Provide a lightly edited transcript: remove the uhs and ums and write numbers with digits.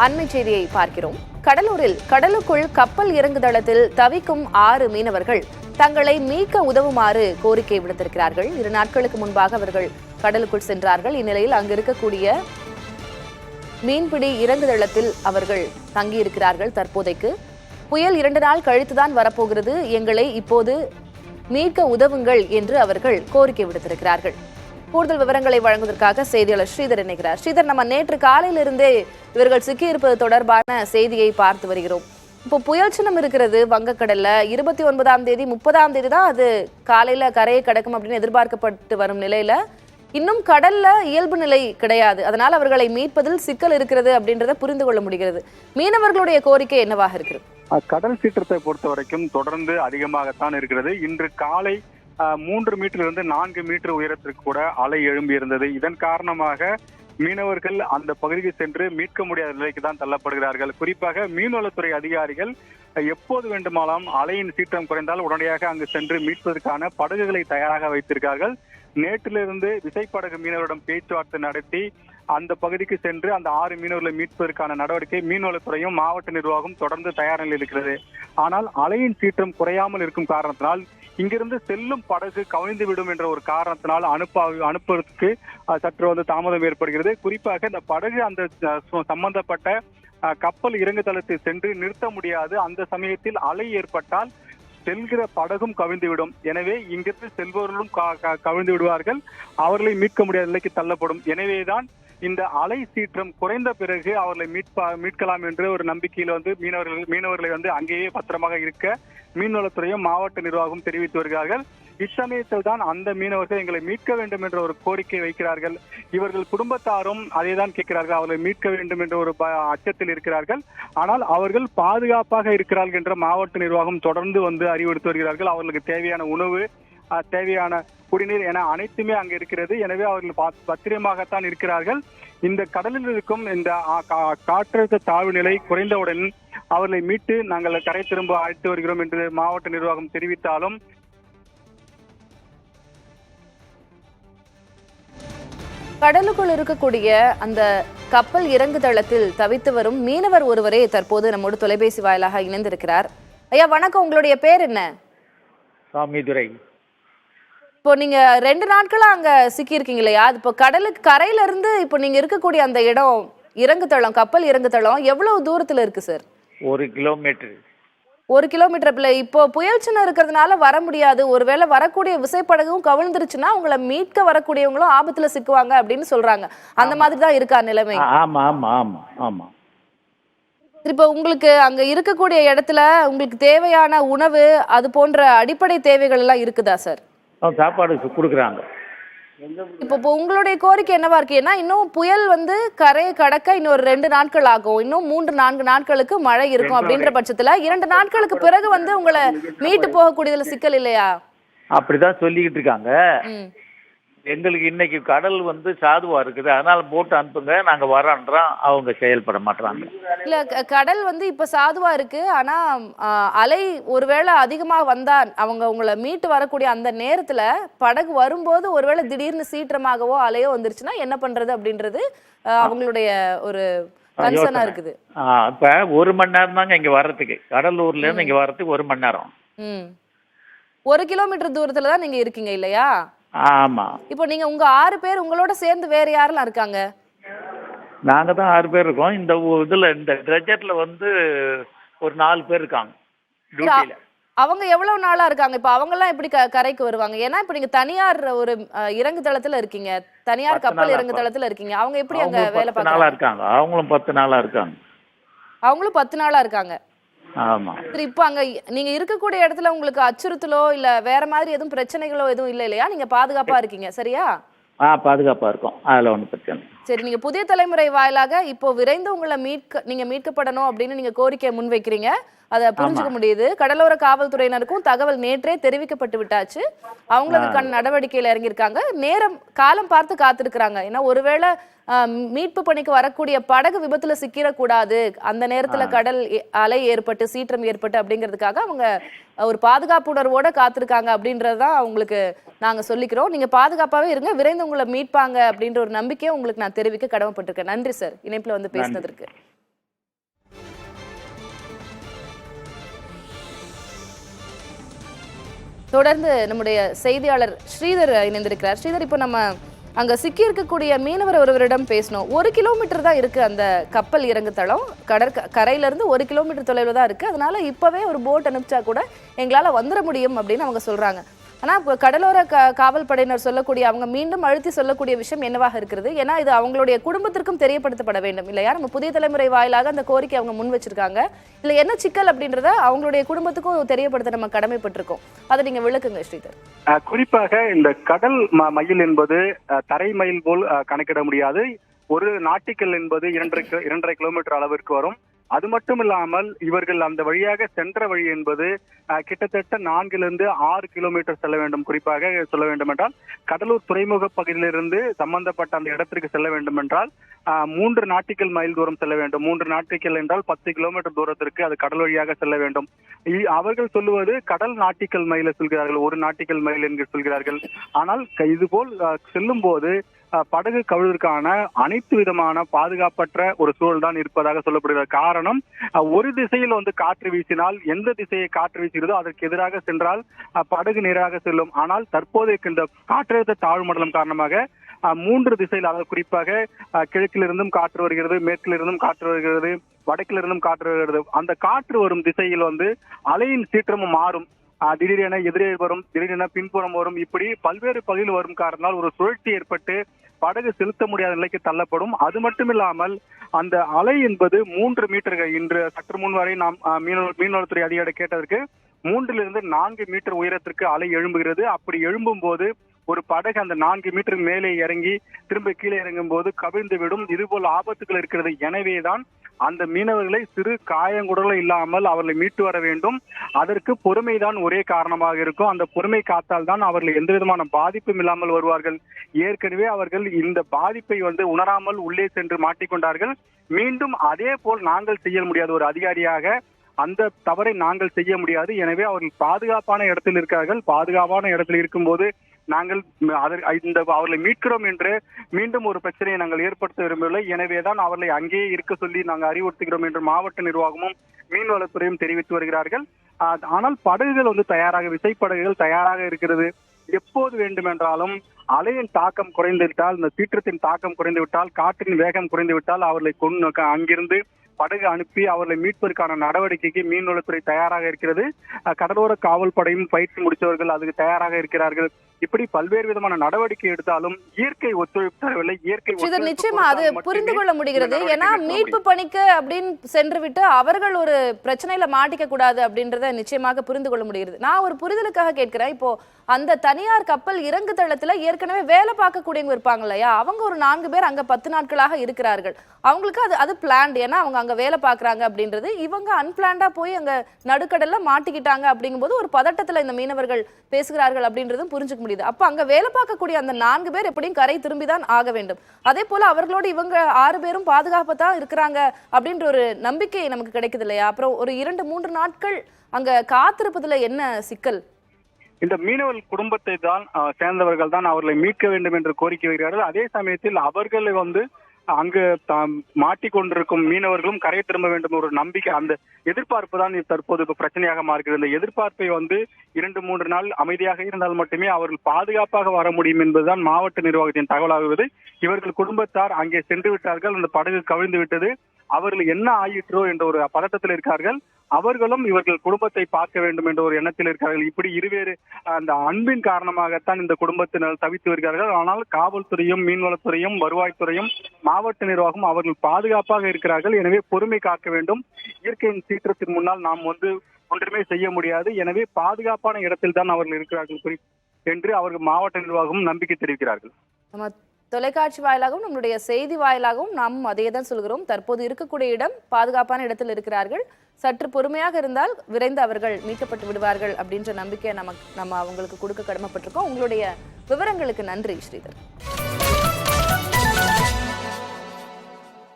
அண்மை செய்தியை பார்க்கிறோம். கடலூரில் கடலுக்குள் கப்பல் இறங்குதளத்தில் தவிக்கும் 6 மீனவர்கள் தங்களை மீட்க உதவுமாறு கோரிக்கை விடுத்திருக்கிறார்கள். 2 நாட்களுக்கு முன்பாக அவர்கள் கடலுக்குள் சென்றார்கள். இந்நிலையில் அங்கு இருக்கக்கூடிய மீன்பிடி இறங்குதளத்தில் அவர்கள் தங்கியிருக்கிறார்கள். தற்போதைக்கு புயல் 2 நாள் கழித்துதான் வரப்போகிறது, எங்களை இப்போது மீட்க உதவுங்கள் என்று அவர்கள் கோரிக்கை விடுத்திருக்கிறார்கள். கூடுதல் விவரங்களை வழங்குவதற்காக செய்தியாளர் ஸ்ரீதர் இணைகிறார். ஸ்ரீதர், நம்ம நேற்று காலையிலிருந்தே இவர்கள் சிக்கியிருப்பது தொடர்பான செய்தியை பார்த்து வருகிறோம். இப்போ புயல் சின்னம் இருக்கிறது வங்கக்கடல்ல. 29ஆம் தேதி 30ஆம் தேதி தான் அது காலையில கரையை கடக்கும் அப்படின்னு எதிர்பார்க்கப்பட்டு வரும் நிலையில இன்னும் கடல்ல இயல்பு நிலை கிடையாது. அதனால் அவர்களை மீட்பதில் சிக்கல் இருக்கிறது அப்படின்றத புரிந்து கொள்ள முடிகிறது. மீனவர்களுடைய கோரிக்கை என்னவாக இருக்கிறது? கடல் சீற்றத்தை பொறுத்த வரைக்கும் தொடர்ந்து அதிகமாகத்தான் இருக்கிறது. இன்று காலை 3 மீட்டரிலிருந்து 4 மீட்டர் உயரத்திற்கு கூட அலை எழும்பி இருந்தது. இதன் காரணமாக மீனவர்கள் அந்த பகுதிக்கு சென்று மீட்க முடியாத நிலைக்கு தான் தள்ளப்படுகிறார்கள். குறிப்பாக மீன்வளத்துறை அதிகாரிகள் எப்போது வேண்டுமானாலும் அலையின் சீற்றம் குறைந்தால் உடனடியாக அங்கு சென்று மீட்பதற்கான படகுகளை தயாராக வைத்திருக்கிறார்கள். நேற்றிலிருந்து விசைப்படகு மீனவரிடம் பேச்சுவார்த்தை நடத்தி அந்த பகுதிக்கு சென்று அந்த 6 மீனவர்களை மீட்பதற்கான நடவடிக்கை மீன்வளத்துறையும் மாவட்ட நிர்வாகம் தொடர்ந்து தயார் நிலையில் இருக்கிறது. ஆனால் அலையின் சீற்றம் குறையாமல் இருக்கும் காரணத்தினால் இங்கிருந்து செல்லும் படகு கவிழ்ந்துவிடும் என்ற ஒரு காரணத்தினால் அனுப்புவதற்கு சற்று தாமதம் ஏற்படுகிறது. குறிப்பாக இந்த படகு அந்த சம்பந்தப்பட்ட கப்பல் இறங்குதளத்தை சென்று நிறுத்த முடியாது. அந்த சமயத்தில் அலை ஏற்பட்டால் செல்கிற படகும் கவிழ்ந்துவிடும். எனவே இங்கிருந்து செல்பவர்களும் கவிழ்ந்து விடுவார்கள், அவர்களை மீட்க முடியாத நிலைக்கு தள்ளப்படும். எனவேதான் இந்த அலை சீற்றம் குறைந்த பிறகு அவர்களை மீட்கலாம் என்று ஒரு நம்பிக்கையில் மீனவர்களை அங்கேயே பத்திரமாக இருக்க மீன்வளத்துறையும் மாவட்ட நிர்வாகம் தெரிவித்து வருகிறார்கள். இச்சமயத்தில் தான் அந்த மீனவர்கள் எங்களை மீட்க வேண்டும் என்ற ஒரு கோரிக்கை வைக்கிறார்கள். இவர்கள் குடும்பத்தாரும் அதை தான் கேட்கிறார்கள், அவர்களை மீட்க வேண்டும் என்ற ஒரு அச்சத்தில் இருக்கிறார்கள். ஆனால் அவர்கள் பாதுகாப்பாக இருக்கிறார்கள் என்ற மாவட்ட நிர்வாகம் தொடர்ந்து அறிவுறுத்தி வருகிறார்கள். அவர்களுக்கு தேவையான உணவு, தேவையான குடிநீர் என அனைத்துமே அங்கு இருக்கிறது. எனவே அவர்கள் பத்திரமாகத்தான் இருக்கிறார்கள். இந்த கடலில் இருக்கும் இந்த காற்றழுத்த தாழ்வு நிலை குறைந்தவுடன் அவர்களை மீட்டு நாங்கள் கரை திரும்ப அழைத்து வருகிறோம் என்று மாவட்ட நிர்வாகம் தெரிவித்தாலும் கடலுக்குள் இருக்கக்கூடிய அந்த கப்பல் இறங்குதளத்தில் தவித்து வரும் மீனவர் ஒருவரே தற்போது நம்மோடு தொலைபேசி வாயிலாக இணைந்திருக்கிறார். ஐயா வணக்கம், உங்களுடைய பேர் என்ன? சாமிதுரை. இப்போ நீங்க 2 நாட்களா அங்க சிக்கி இருக்கீங்க இல்லையா? இப்போ கடலுக்கு கரையில இருந்து இப்போ நீங்க இருக்கக்கூடிய அந்த இடம் இறங்குதளம், கப்பல் இறங்குதளம் எவ்வளவு தூரத்துல இருக்கு சார்? 1 கிலோமீட்டர். 1 கிலோமீட்டர். இப்போ புயல் சின்னம் இருக்கிறதுனால வர முடியாது. ஒருவேளை வரக்கூடிய விசைப்படகும் கவிழ்ந்துருச்சுன்னா உங்களை மீட்க வரக்கூடியவங்களும் ஆபத்துல சிக்குவாங்க அப்படின்னு சொல்றாங்க. அந்த மாதிரி தான் இருக்கா நிலைமை? ஆமா ஆமா ஆமா ஆமா. இப்போ உங்களுக்கு அங்க இருக்கக்கூடிய இடத்துல உங்களுக்கு தேவையான உணவு அது போன்ற அடிப்படை தேவைகள் எல்லாம் இருக்குதா சார்? சாப்பாடு கொடுக்குறாங்க. இப்போ உங்களுடைய கோரிக்கை என்னவா இருக்கு? ஏன்னா இன்னும் புயல் கரையை கடக்க இன்னொரு 2 நாட்கள் ஆகும், இன்னும் 3-4 நாட்களுக்கு மழை இருக்கும். அப்படின்ற பட்சத்துல 2 நாட்களுக்கு பிறகு உங்களை மீட்டு போகக்கூடியதுல சிக்கல் இல்லையா? அப்படிதான் சொல்லிக்கிட்டு இருக்காங்க. எங்களுக்கு இன்னைக்கு கடல் சாதுவா இருக்குது, அதனால போட்டு அனுப்புங்க, நாங்க வரோன்றோம். அவங்க செயல்பட மாட்டாங்க. இல்ல கடல் இப்ப சாதுவா இருக்கு, ஆனா அலை ஒருவேளை அதிகமா வந்தா அவங்க உங்களை மீட்டு வரக்கூடிய அந்த நேரத்துல படகு வரும்போது ஒருவேளை திடீர்னு சீற்றமாகவோ அலையோ வந்துருச்சுன்னா என்ன பண்றது அப்படின்றது அவங்களுடைய ஒரு கன்சர்னா இருக்குது. இப்ப 1 மணி நேரம் தாங்க இங்க வர்றதுக்கு, கடலூர்ல இருந்து இங்க வர்றதுக்கு 1 மணி நேரம். 1 கிலோமீட்டர் தூரத்துல தான் நீங்க இருக்கீங்க இல்லையா? ஆமா. இப்போ நீங்க உங்க 6 பேர் உங்களோட சேர்ந்து வேற யாரெல்லாம் இருக்காங்க? நாங்க தான் 6 பேர் இருக்கோம். இந்த இதுல இந்த ட்ரெஜர்ல ஒரு 4 பேர் இருக்காங்க டியூட்டில. அவங்க எவ்வளவு நாளா இருக்காங்க? இப்ப அவங்க எல்லாம் எப்படி கரைக்கு வருவாங்க? ஏன்னா இப்ப நீங்க தனியார் ஒரு இறங்குதளத்துல இருக்கீங்க, தனியார் கப்பல் இறங்குதளத்துல இருக்கீங்க. அவங்க எப்படி அங்க வேலை பார்க்கறாங்க? அவங்களும் 10 நாளா இருக்காங்க. அவங்களும் 10 நாளா இருக்காங்க. ஆமா. சரி, இப்போ அங்க நீங்க இருக்கக்கூடிய இடத்துல உங்களுக்கு அச்சுறுத்தலோ இல்ல வேற மாதிரி எதுவும் பிரச்சனைகளோ எதுவும் இல்ல இல்லையா? நீங்க பாதுகாப்பா இருக்கீங்க சரியா? பாதுகாப்பா இருக்கும், அதுல ஒன்றும் பிரச்சனை. சரி, நீங்க புதிய தலைமுறை வாயிலாக இப்போ விரைந்து உங்களை நீங்க மீட்கப்படணும் அப்படின்னு நீங்க கோரிக்கையை முன்வைக்கிறீங்க. அதை புரிஞ்சுக்க முடியுது. கடலோர காவல்துறையினருக்கும் தகவல் நேற்றே தெரிவிக்கப்பட்டு விட்டாச்சு. அவங்களும் அதுக்கான நடவடிக்கையில இறங்கியிருக்காங்க. காலம் பார்த்து காத்திருக்கிறாங்க. ஏன்னா ஒருவேளை மீட்பு பணிக்கு வரக்கூடிய படகு விபத்துல சிக்கிடக்கூடாது, அந்த நேரத்துல கடல் அலை ஏற்பட்டு சீற்றம் ஏற்பட்டு அப்படிங்கிறதுக்காக அவங்க ஒரு பாதுகாப்பு உணர்வோட காத்திருக்காங்க அப்படின்றதுதான் அவங்களுக்கு நாங்க சொல்லிக்கிறோம். நீங்க பாதுகாப்பாவே இருங்க, விரைந்து உங்களை மீட்பாங்க அப்படின்ற ஒரு நம்பிக்கையை உங்களுக்கு நான் தெரிவிக்க கடமைப்பட்டிருக்கேன். நன்றி சார், இணைப்புல பேசினதற்கு. தொடர்ந்து நம்முடைய செய்தியாளர் ஸ்ரீதர் இணைந்திருக்கிறார். ஸ்ரீதர், இப்போ நம்ம அங்க சிக்கி இருக்கக்கூடிய மீனவர் ஒருவரிடம் பேசணும். 1 கிலோமீட்டர் தான் இருக்கு அந்த கப்பல் இறங்கு தளம். கரையில இருந்து 1 கிலோமீட்டர் தொலைவில் தான் இருக்கு. அதனால இப்பவே ஒரு போட் அனுப்பிச்சா கூட எங்களால வந்துட முடியும் அப்படின்னு அவங்க சொல்றாங்க. ஆனா இப்போ கடலோர காவல் படையினர் சொல்லக்கூடிய, அவங்க மீண்டும் அழுத்தி சொல்லக்கூடிய விஷயம் என்னவாக இருக்கிறது? ஏன்னா இது அவங்களுடைய குடும்பத்திற்கும் தெரியப்படுத்தப்பட வேண்டும் இல்லையா? நம்ம புதிய தலைமுறை வாயிலாக அந்த கோரிக்கை அவங்க முன் வச்சிருக்காங்க. இல்ல என்ன சிக்கல் அப்படின்றத அவங்களுடைய குடும்பத்துக்கும் தெரியப்படுத்த நம்ம கடமைப்பட்டிருக்கோம். அதை நீங்க விளக்குங்க ஸ்ரீதர். குறிப்பாக இந்த கடல் மயில் என்பது தரை மயில் போல் கணக்கிட முடியாது. ஒரு நாட்டிக்கல் என்பது 2.5 கிலோமீட்டர் அளவிற்கு வரும். அது மட்டும் இல்லாமல் இவர்கள் அந்த வழியாக சென்ற வழி என்பது கிட்டத்தட்ட 4 to 6 கிலோமீட்டர் செல்ல வேண்டும். குறிப்பாக சொல்ல வேண்டும் என்றால் கடலூர் துறைமுக பகுதியிலிருந்து சம்பந்தப்பட்ட அந்த இடத்திற்கு செல்ல வேண்டும் என்றால் 3 நாட்டிக்கல் மைல் தூரம் செல்ல வேண்டும். 3 நாட்டிக்கல் என்றால் 10 கிலோமீட்டர் தூரத்திற்கு அது கடல் வழியாக செல்ல வேண்டும். அவர்கள் சொல்லுவது கடல் நாட்டிக்கல் மைல சொல்கிறார்கள், 1 நாட்டிக்கல் மைல் என்று சொல்கிறார்கள். ஆனால் இதுபோல் செல்லும் போது படகு கவிழ்வதற்கான அனைத்து விதமான பாதுகாப்பற்ற ஒரு சூழல் தான் இருப்பதாக சொல்லப்படுகிறது. காரணம், ஒரு திசையில் காற்று வீசினால் எந்த திசையை காற்று வீசுகிறதோ அதற்கு எதிராக சென்றால் படகு நேராக செல்லும். ஆனால் தற்போது இந்த காற்றழுத்த தாழ்வு மண்டலம் காரணமாக 3 திசையில், அதாவது குறிப்பாக கிழக்கிலிருந்தும் காற்று வருகிறது, மேற்கிலிருந்தும் காற்று வருகிறது, வடக்கிலிருந்தும் காற்று வருகிறது. அந்த காற்று வரும் திசையில் அலையின் சீற்றமும் மாறும். திடீரென எதிரே வரும், திடீரென பின்புறம் வரும், இப்படி பல்வேறு பகுதியில் வரும் காரணத்தால் ஒரு சுழற்சி ஏற்பட்டு படகு செலுத்த முடியாத நிலைக்கு தள்ளப்படும். அது மட்டுமில்லாமல் அந்த அலை என்பது 3 மீட்டர்கள். இன்று சற்று முன் வரை நாம் மீனவத்துறை அதிகாரி கேட்டதற்கு 3 to 4 மீட்டர் உயரத்திற்கு அலை எழும்புகிறது. அப்படி எழும்பும் போது ஒரு படகு அந்த 4 மீட்டர் மேலே இறங்கி திரும்ப கீழே இறங்கும் போது கவிழ்ந்து விடும். இதுபோல் ஆபத்துகள் இருக்கிறது. எனவேதான் அந்த மீனவர்களை சிறு காயங்குடல இல்லாமல் அவர்களை மீட்டு வர வேண்டும். அதற்கு பொறுமைதான் ஒரே காரணமாக இருக்கும். அந்த பொறுமை காத்தால் தான் அவர்கள் எந்த விதமான பாதிப்பும் இல்லாமல் வருவார்கள். ஏற்கனவே அவர்கள் இந்த பாதிப்பை உணராமல் உள்ளே சென்று மாட்டிக்கொண்டார்கள். மீண்டும் அதே போல் நாங்கள் செய்ய முடியாத ஒரு அதிகாரியாக அந்த தவறை நாங்கள் செய்ய முடியாது. எனவே அவர்கள் பாதுகாப்பான இடத்தில் இருக்கிறார்கள். பாதுகாப்பான இடத்தில் இருக்கும்போது நாங்கள் அவர்களை மீட்கிறோம் என்று மீண்டும் ஒரு பிரச்சனையை நாங்கள் ஏற்படுத்த விரும்பவில்லை. எனவேதான் அவர்களை அங்கேயே இருக்க சொல்லி நாங்கள் அறிவுறுத்துகிறோம் என்று மாவட்ட நிர்வாகமும் மீன்வளத்துறையும் தெரிவித்து வருகிறார்கள். ஆனால் படகுகள் தயாராக, விசைப்படகுகள் தயாராக இருக்கிறது. எப்போது வேண்டுமென்றாலும் அலையின் தாக்கம் குறைந்து விட்டால், இந்த சீற்றத்தின் தாக்கம் குறைந்து விட்டால், காற்றின் வேகம் குறைந்து விட்டால் அவர்களை அங்கிருந்து படகு அனுப்பி அவர்களை மீட்பதற்கான நடவடிக்கைக்கு மீன்வளத்துறை தயாராக இருக்கிறது. கடலோர காவல் படையும் பயிற்சி முடித்தவர்கள் அதுக்கு தயாராக இருக்கிறார்கள். இப்படி பல்வேறு விதமான நடவடிக்கை எடுத்தாலும் இயற்கை ஒத்துழைப்பு தரவில்லை. நிச்சயமா அது புரிந்து கொள்ள முடிகிறது. ஏன்னா மீட்பு பணிக்கு அப்படின்னு சென்று விட்டு அவர்கள் ஒரு பிரச்சனையில மாட்டிக்க கூடாது அப்படின்றத நிச்சயமாக புரிந்து கொள்ள முடிகிறது. நான் ஒரு புரிதலுக்காக கேட்கிறேன். இப்போ அந்த தனியார் கப்பல் இறங்கு தளத்துல ஏற்கனவே வேலை பார்க்கக்கூடியவங்க இருப்பாங்க இல்லையா, அவங்க ஒரு 4 பேர் அங்க 10 நாட்களாக இருக்கிறார்கள். அவங்களுக்கு அது பிளான்ட். ஏன்னா அவங்க அங்க வேலை பாக்குறாங்க அப்படின்றது. இவங்க அன்பிளான்டா போய் அங்க நடுக்கடல்ல மாட்டிக்கிட்டாங்க அப்படிங்கும்போது ஒரு பதட்டத்துல இந்த மீனவர்கள் பேசுகிறார்கள் அப்படின்றதும் புரிஞ்சுக்க முடியுது. அப்ப அங்க வேலை பார்க்கக்கூடிய அந்த 4 பேர் எப்படியும் கரை திரும்பிதான் ஆக வேண்டும். அதே போல அவர்களோடு இவங்க 6 பேரும் பாதுகாப்பா தான் இருக்கிறாங்க அப்படின்ற ஒரு நம்பிக்கை நமக்கு கிடைக்குது இல்லையா? அப்புறம் ஒரு 2-3 நாட்கள் அங்க காத்திருப்பதுல என்ன சிக்கல்? இந்த மீனவர் குடும்பத்தை தான் சேர்ந்தவர்கள் தான் அவர்களை மீட்க வேண்டும் என்று கோரிக்கை வைக்கிறார்கள். அதே சமயத்தில் அவர்களை அங்கு மாட்டிக்கொண்டிருக்கும் மீனவர்களும் கரை திரும்ப வேண்டும் ஒரு நம்பிக்கை, அந்த எதிர்பார்ப்பு தான் தற்போது பிரச்சனையாக மாறுகிறது. இந்த எதிர்பார்ப்பை 2-3 நாள் அமைதியாக இருந்தால் மட்டுமே அவர்கள் பாதுகாப்பாக வர முடியும் என்பதுதான் மாவட்ட நிர்வாகத்தின் தகவலாகுவது. இவர்கள் குடும்பத்தார் அங்கே சென்று விட்டார்கள், அந்த படகு கவிழ்ந்து விட்டது, அவர்கள் என்ன ஆயிற்றோ என்ற ஒரு பதட்டத்தில் இருக்கார்கள். அவர்களும் இவர்கள் குடும்பத்தை பார்க்க வேண்டும் என்ற ஒரு எண்ணத்தில் இருக்கிறார்கள். இப்படி இருவேறு அந்த அன்பின் காரணமாகத்தான் இந்த குடும்பத்தினர் தவித்து வருகிறார்கள். ஆனால் காவல்துறையும் மீன்வளத்துறையும் வருவாய்த்துறையும் மாவட்ட நிர்வாகம் அவர்கள் பாதுகாப்பாக இருக்கிறார்கள். எனவே பொறுமை காக்க வேண்டும். இயற்கையின் சீற்றத்தின் முன்னால் நாம் ஒன்றுமே செய்ய முடியாது. எனவே பாதுகாப்பான இடத்தில் தான் அவர்கள் இருக்கிறார்கள் என்று அவர்கள் மாவட்ட நிர்வாகம் நம்பிக்கை தெரிவிக்கிறார்கள். தொலைக்காட்சி வாயிலாகவும் நம்மளுடைய செய்தி வாயிலாகவும் நாம் அதையே தான் சொல்கிறோம். தற்போது இருக்கக்கூடிய இடம் பாதுகாப்பான இடத்தில் இருக்கிறார்கள். சற்று பொறுமையாக இருந்தால் விரைந்து அவர்கள் மீட்கப்பட்டு விடுவார்கள் அப்படின்ற நம்பிக்கையை நம்ம அவங்களுக்கு கொடுக்க கடமைப்பட்டிருக்கோம். உங்களுடைய விவரங்களுக்கு நன்றி ஸ்ரீதர்.